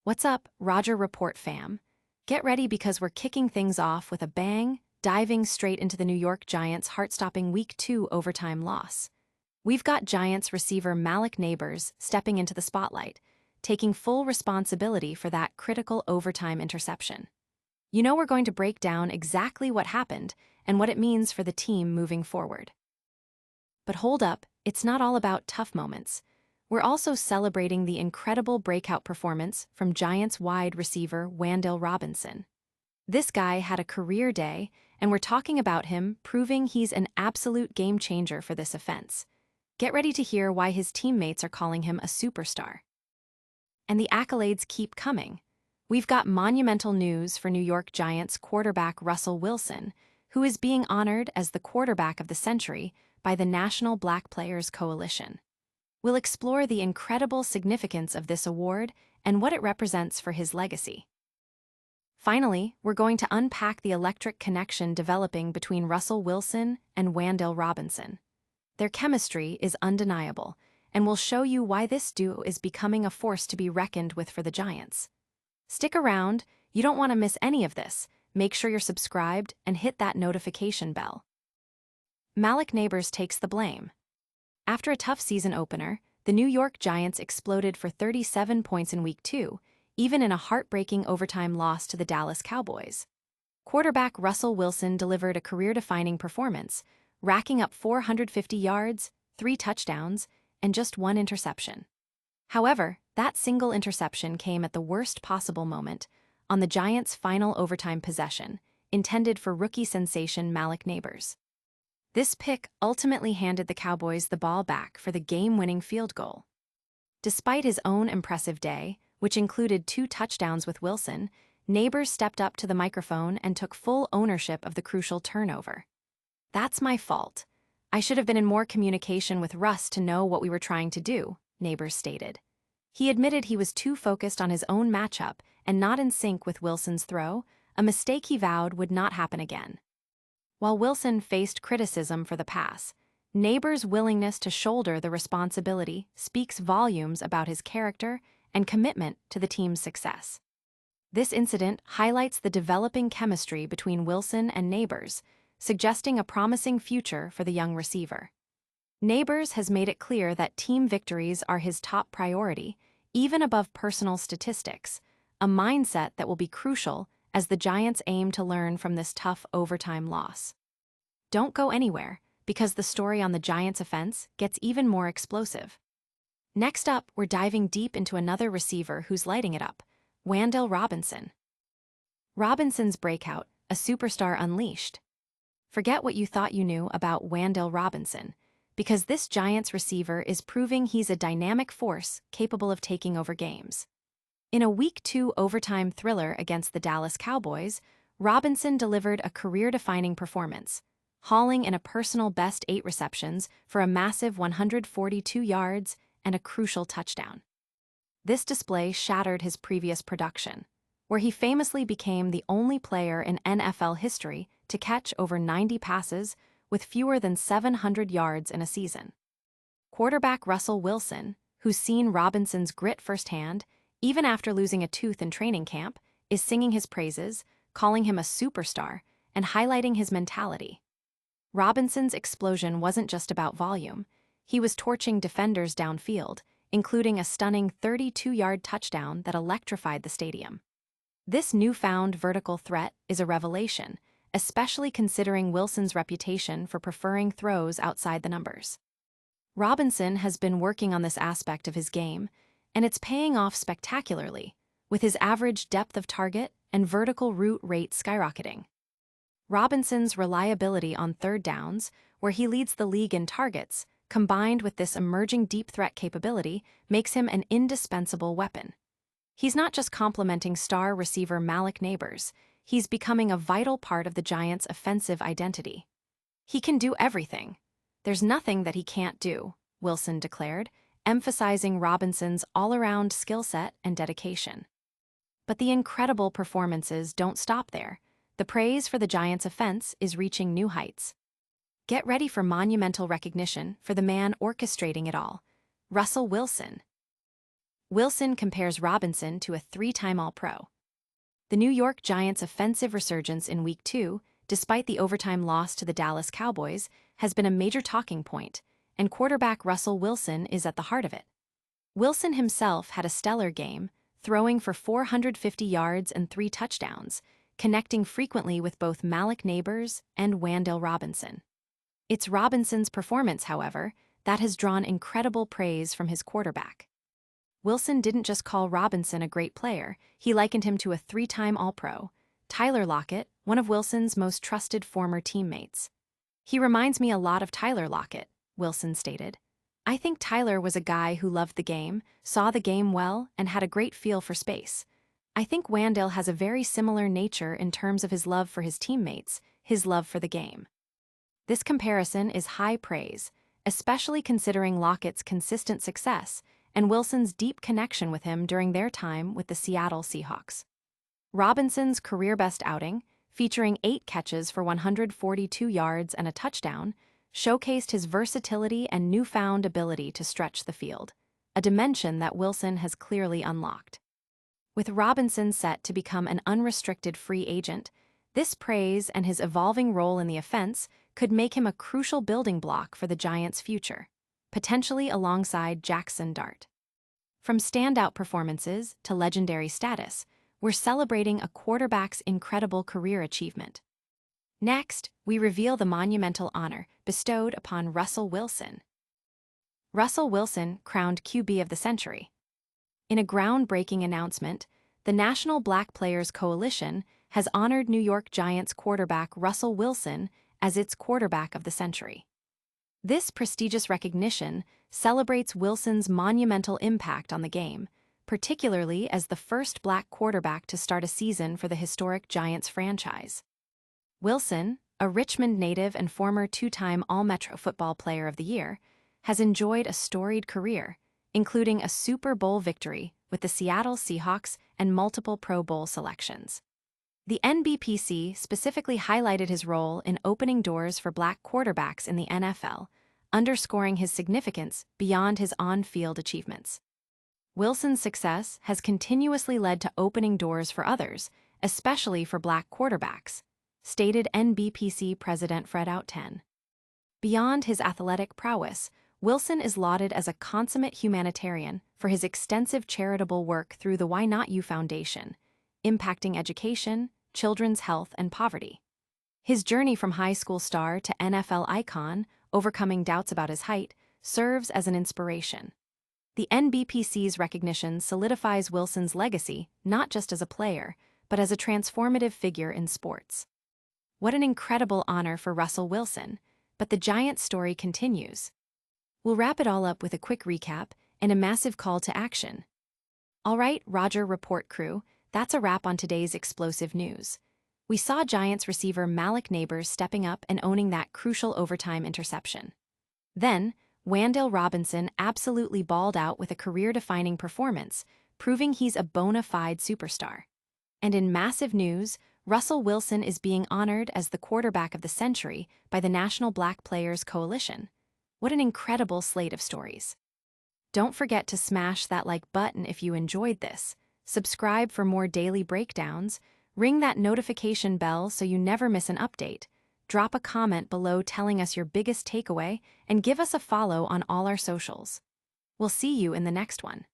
What's up, Roger Report fam? Get ready because we're kicking things off with a bang, diving straight into the New York Giants' heart-stopping Week 2 overtime loss. We've got Giants receiver Malik Nabers stepping into the spotlight, taking full responsibility for that critical overtime interception. You know we're going to break down exactly what happened and what it means for the team moving forward. But hold up, it's not all about tough moments. We're also celebrating the incredible breakout performance from Giants wide receiver Wan'Dale Robinson. This guy had a career day, and we're talking about him proving he's an absolute game changer for this offense. Get ready to hear why his teammates are calling him a superstar. And the accolades keep coming. We've got monumental news for New York Giants quarterback Russell Wilson, who is being honored as the quarterback of the century by the National Black Players Coalition. We'll explore the incredible significance of this award and what it represents for his legacy. Finally, we're going to unpack the electric connection developing between Russell Wilson and Wan'Dale Robinson. Their chemistry is undeniable, and we'll show you why this duo is becoming a force to be reckoned with for the Giants. Stick around, you don't want to miss any of this. Make sure you're subscribed and hit that notification bell. Malik Nabers takes the blame. After a tough season opener, the New York Giants exploded for 37 points in Week 2, even in a heartbreaking overtime loss to the Dallas Cowboys. Quarterback Russell Wilson delivered a career-defining performance, racking up 450 yards, 3 touchdowns, and just 1 interception. However, that single interception came at the worst possible moment, on the Giants' final overtime possession, intended for rookie sensation Malik Nabers. This pick ultimately handed the Cowboys the ball back for the game-winning field goal. Despite his own impressive day, which included 2 touchdowns with Wilson, Nabers stepped up to the microphone and took full ownership of the crucial turnover. "That's my fault. I should have been in more communication with Russ to know what we were trying to do," Nabers stated. He admitted he was too focused on his own matchup and not in sync with Wilson's throw, a mistake he vowed would not happen again. While Wilson faced criticism for the pass, Nabers' willingness to shoulder the responsibility speaks volumes about his character and commitment to the team's success. This incident highlights the developing chemistry between Wilson and Nabers, suggesting a promising future for the young receiver. Nabers has made it clear that team victories are his top priority, even above personal statistics, a mindset that will be crucial as the Giants aim to learn from this tough overtime loss. Don't go anywhere, because the story on the Giants' offense gets even more explosive. Next up, we're diving deep into another receiver who's lighting it up, Wan'Dale Robinson. Robinson's breakout, a superstar unleashed. Forget what you thought you knew about Wan'Dale Robinson, because this Giants receiver is proving he's a dynamic force capable of taking over games. In a Week 2 overtime thriller against the Dallas Cowboys, Robinson delivered a career-defining performance, hauling in a personal best 8 receptions for a massive 142 yards and a crucial touchdown. This display shattered his previous production, where he famously became the only player in NFL history to catch over 90 passes with fewer than 700 yards in a season. Quarterback Russell Wilson, who's seen Robinson's grit firsthand, even after losing a tooth in training camp, is singing his praises, calling him a superstar, and highlighting his mentality. Robinson's explosion wasn't just about volume. He was torching defenders downfield, including a stunning 32-yard touchdown that electrified the stadium. This newfound vertical threat is a revelation, especially considering Wilson's reputation for preferring throws outside the numbers. Robinson has been working on this aspect of his game, and it's paying off spectacularly, with his average depth of target and vertical route rate skyrocketing. Robinson's reliability on third downs, where he leads the league in targets, combined with this emerging deep threat capability, makes him an indispensable weapon. He's not just complementing star receiver Malik Nabers, he's becoming a vital part of the Giants' offensive identity. "He can do everything. There's nothing that he can't do," Wilson declared, emphasizing Robinson's all-around skill set and dedication. But the incredible performances don't stop there. The praise for the Giants' offense is reaching new heights. Get ready for monumental recognition for the man orchestrating it all, Russell Wilson. Wilson compares Robinson to a three-time All-Pro. The New York Giants' offensive resurgence in Week 2, despite the overtime loss to the Dallas Cowboys, has been a major talking point, and quarterback Russell Wilson is at the heart of it. Wilson himself had a stellar game, throwing for 450 yards and 3 touchdowns, connecting frequently with both Malik Nabers and Wan'Dale Robinson. It's Robinson's performance, however, that has drawn incredible praise from his quarterback. Wilson didn't just call Robinson a great player, he likened him to a three-time All-Pro, Tyler Lockett, one of Wilson's most trusted former teammates. "He reminds me a lot of Tyler Lockett," Wilson stated. "I think Tyler was a guy who loved the game, saw the game well, and had a great feel for space. I think Wan'Dale has a very similar nature in terms of his love for his teammates, his love for the game." This comparison is high praise, especially considering Lockett's consistent success and Wilson's deep connection with him during their time with the Seattle Seahawks. Robinson's career-best outing, featuring 8 catches for 142 yards and a touchdown, showcased his versatility and newfound ability to stretch the field, a dimension that Wilson has clearly unlocked. With Robinson set to become an unrestricted free agent, this praise and his evolving role in the offense could make him a crucial building block for the Giants' future, potentially alongside Jackson Dart. From standout performances to legendary status, we're celebrating a quarterback's incredible career achievement. Next, we reveal the monumental honor bestowed upon Russell Wilson. Russell Wilson crowned QB of the century. In a groundbreaking announcement, the National Black Players Coalition has honored New York Giants quarterback Russell Wilson as its quarterback of the century. This prestigious recognition celebrates Wilson's monumental impact on the game, particularly as the first black quarterback to start a season for the historic Giants franchise. Wilson, a Richmond native and former 2-time All-Metro Football Player of the Year, has enjoyed a storied career, including a Super Bowl victory with the Seattle Seahawks and multiple Pro Bowl selections. The NBPC specifically highlighted his role in opening doors for black quarterbacks in the NFL, underscoring his significance beyond his on-field achievements. Wilson's success has continuously led to opening doors for others, especially for black quarterbacks, stated NBPC President Fred Outen. Beyond his athletic prowess, Wilson is lauded as a consummate humanitarian for his extensive charitable work through the Why Not You Foundation, impacting education, children's health, and poverty. His journey from high school star to NFL icon, overcoming doubts about his height, serves as an inspiration. The NBPC's recognition solidifies Wilson's legacy not just as a player, but as a transformative figure in sports. What an incredible honor for Russell Wilson, but the Giants' story continues. We'll wrap it all up with a quick recap and a massive call to action. All right, Roger Report crew, that's a wrap on today's explosive news. We saw Giants receiver Malik Nabers stepping up and owning that crucial overtime interception. Then, Wan'Dale Robinson absolutely balled out with a career-defining performance, proving he's a bona fide superstar. And in massive news, Russell Wilson is being honored as the quarterback of the century by the National Black Players Coalition. What an incredible slate of stories. Don't forget to smash that like button if you enjoyed this. Subscribe for more daily breakdowns, ring that notification bell so you never miss an update, drop a comment below telling us your biggest takeaway, and give us a follow on all our socials. We'll see you in the next one.